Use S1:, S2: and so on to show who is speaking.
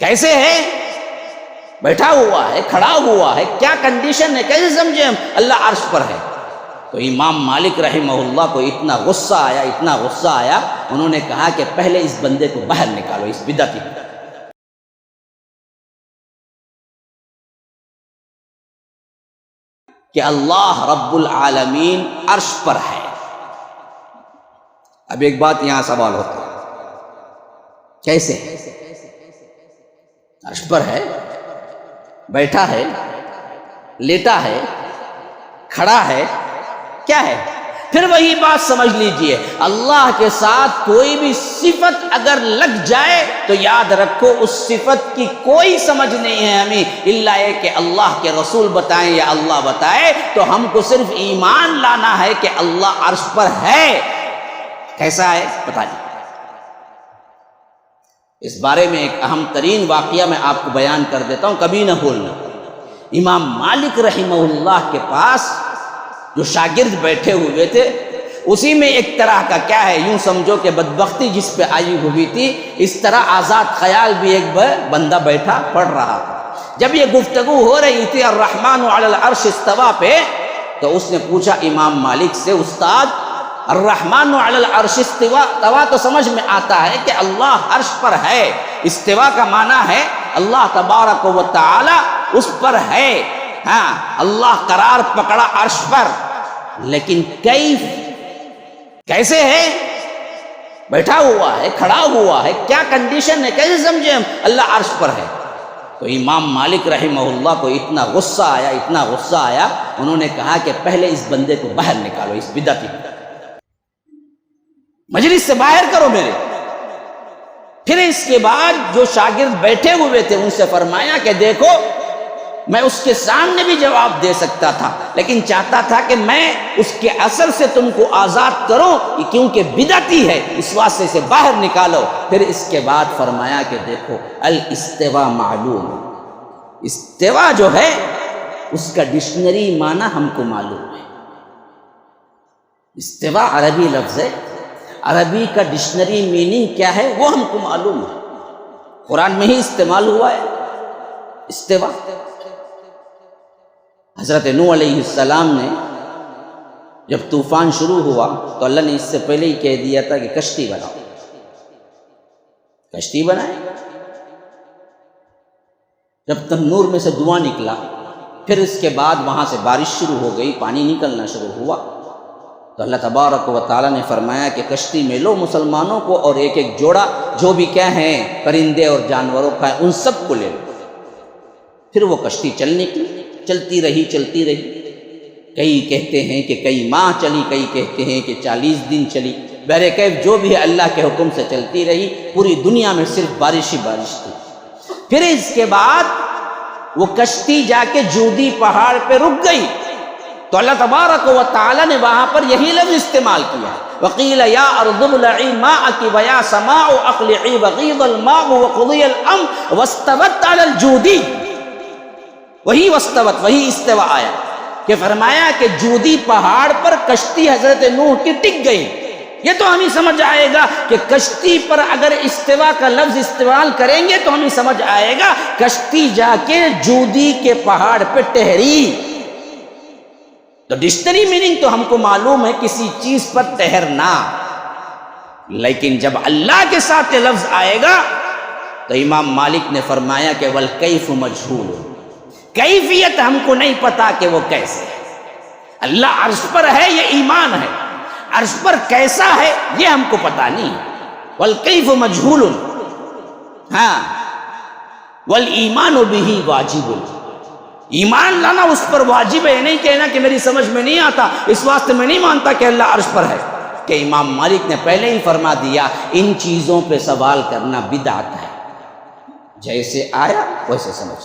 S1: کیسے ہے؟ بیٹھا ہوا ہے، کھڑا ہوا ہے، کیا کنڈیشن ہے، کیسے سمجھے ہم اللہ عرش پر ہے؟ تو امام مالک رحمہ اللہ کو اتنا غصہ آیا، انہوں نے کہا کہ پہلے اس بندے کو باہر نکالو، اس بدعتی کو۔ کہ اللہ رب العالمین عرش پر ہے۔ اب ایک بات یہاں سوال ہوتا ہے، کیسے عرش پر ہے؟ بیٹھا ہے، لیٹا ہے، کھڑا ہے، کیا ہے؟ پھر وہی بات سمجھ لیجئے، اللہ کے ساتھ کوئی بھی صفت اگر لگ جائے تو یاد رکھو اس صفت کی کوئی سمجھ نہیں ہے ہمیں، الا یہ کہ اللہ کے رسول بتائیں یا اللہ بتائے، تو ہم کو صرف ایمان لانا ہے کہ اللہ عرش پر ہے۔ کیسا ہے بتا دیجیے۔ اس بارے میں ایک اہم ترین واقعہ میں آپ کو بیان کر دیتا ہوں، کبھی نہ بھولنا۔ امام مالک رحمہ اللہ کے پاس جو شاگرد بیٹھے ہوئے تھے، اسی میں ایک طرح کا کیا ہے، یوں سمجھو کہ بدبختی جس پہ آئی ہوئی تھی، اس طرح آزاد خیال بھی ایک بندہ بیٹھا پڑھ رہا تھا۔ جب یہ گفتگو ہو رہی تھی الرحمن علی العرش استویٰ پہ، تو اس نے پوچھا امام مالک سے، استاد الرحمن علی العرش استویٰ تو سمجھ میں آتا ہے کہ اللہ عرش پر ہے، استواء کا معنی ہے اللہ تبارک و تعالی اس پر ہے، ہاں اللہ قرار پکڑا عرش پر، لیکن کیسے ہے؟ بیٹھا ہوا ہے، کھڑا ہوا ہے، کیا کنڈیشن ہے، کیسے سمجھے ہم اللہ عرش پر ہے؟ تو امام مالک رحمہ اللہ کو اتنا غصہ آیا، انہوں نے کہا کہ پہلے اس بندے کو باہر نکالو، اس بدعتی کو، مجلس سے باہر کرو میرے۔ پھر اس کے بعد جو شاگرد بیٹھے ہوئے تھے ان سے فرمایا کہ دیکھو، میں اس کے سامنے بھی جواب دے سکتا تھا، لیکن چاہتا تھا کہ میں اس کے اثر سے تم کو آزاد کروں، کیونکہ بدعتی ہے، اس واسطے سے باہر نکالو۔ پھر اس کے بعد فرمایا کہ دیکھو الاستواء معلوم، استواء جو ہے اس کا ڈکشنری معنی ہم کو معلوم ہے۔ استواء عربی لفظ ہے، عربی کا ڈکشنری میننگ کیا ہے وہ ہم کو معلوم ہے، قرآن میں ہی استعمال ہوا ہے استواء۔ حضرت نوح علیہ السلام نے جب طوفان شروع ہوا تو اللہ نے اس سے پہلے ہی کہہ دیا تھا کہ کشتی بناؤ، کشتی بنائے۔ جب تنور میں سے دھواں نکلا، پھر اس کے بعد وہاں سے بارش شروع ہو گئی، پانی نکلنا شروع ہوا، تو اللہ تبارک و تعالیٰ نے فرمایا کہ کشتی میں لو مسلمانوں کو اور ایک ایک جوڑا جو بھی کیا ہیں پرندے اور جانوروں کا ہے ان سب کو لے لو۔ پھر وہ کشتی چل نکلی، چلتی رہی۔ کئی کہتے ہیں کہ کئی ماہ چلی، کئی کہتے ہیں کہ 40 دن چلی، بہرکیف جو بھی ہے اللہ کے حکم سے چلتی رہی، پوری دنیا میں صرف بارش ہی بارش تھی۔ پھر اس کے بعد وہ کشتی جا کے جودی پہاڑ پہ رک گئی، تو اللہ تبارک و تعالی نے وہاں پر یہی لفظ استعمال کیا، وقیل یا ارض ابلعی ماءک ویا سماء اقلعی وغیض الماء وقضی الامر واستوت علی الجودی۔ وہی استوا آیا کہ فرمایا کہ جودی پہاڑ پر کشتی حضرت نوح کی ٹک گئی۔ یہ تو ہمیں سمجھ آئے گا کہ کشتی پر اگر استوا کا لفظ استعمال کریں گے تو ہمیں سمجھ آئے گا کشتی جا کے جودی کے پہاڑ پہ ٹہری۔ تو ڈکشنری میننگ تو ہم کو معلوم ہے کسی چیز پر ٹہرنا، لیکن جب اللہ کے ساتھ یہ لفظ آئے گا تو امام مالک نے فرمایا کہ والکیف مجہول، کیفیت ہم کو نہیں پتا کہ وہ کیسے ہے۔ اللہ عرش پر ہے یہ ایمان ہے، عرش پر کیسا ہے یہ ہم کو پتا نہیں ہے۔ والکیف مجہول، ہاں والایمان بہ واجب، ایمان لانا اس پر واجب ہے، نہیں کہنا کہ میری سمجھ میں نہیں آتا اس واسطے میں نہیں مانتا کہ اللہ عرش پر ہے، کہ امام مالک نے پہلے ہی فرما دیا ان چیزوں پہ سوال کرنا بدعت ہے، جیسے آیا ویسے سمجھ۔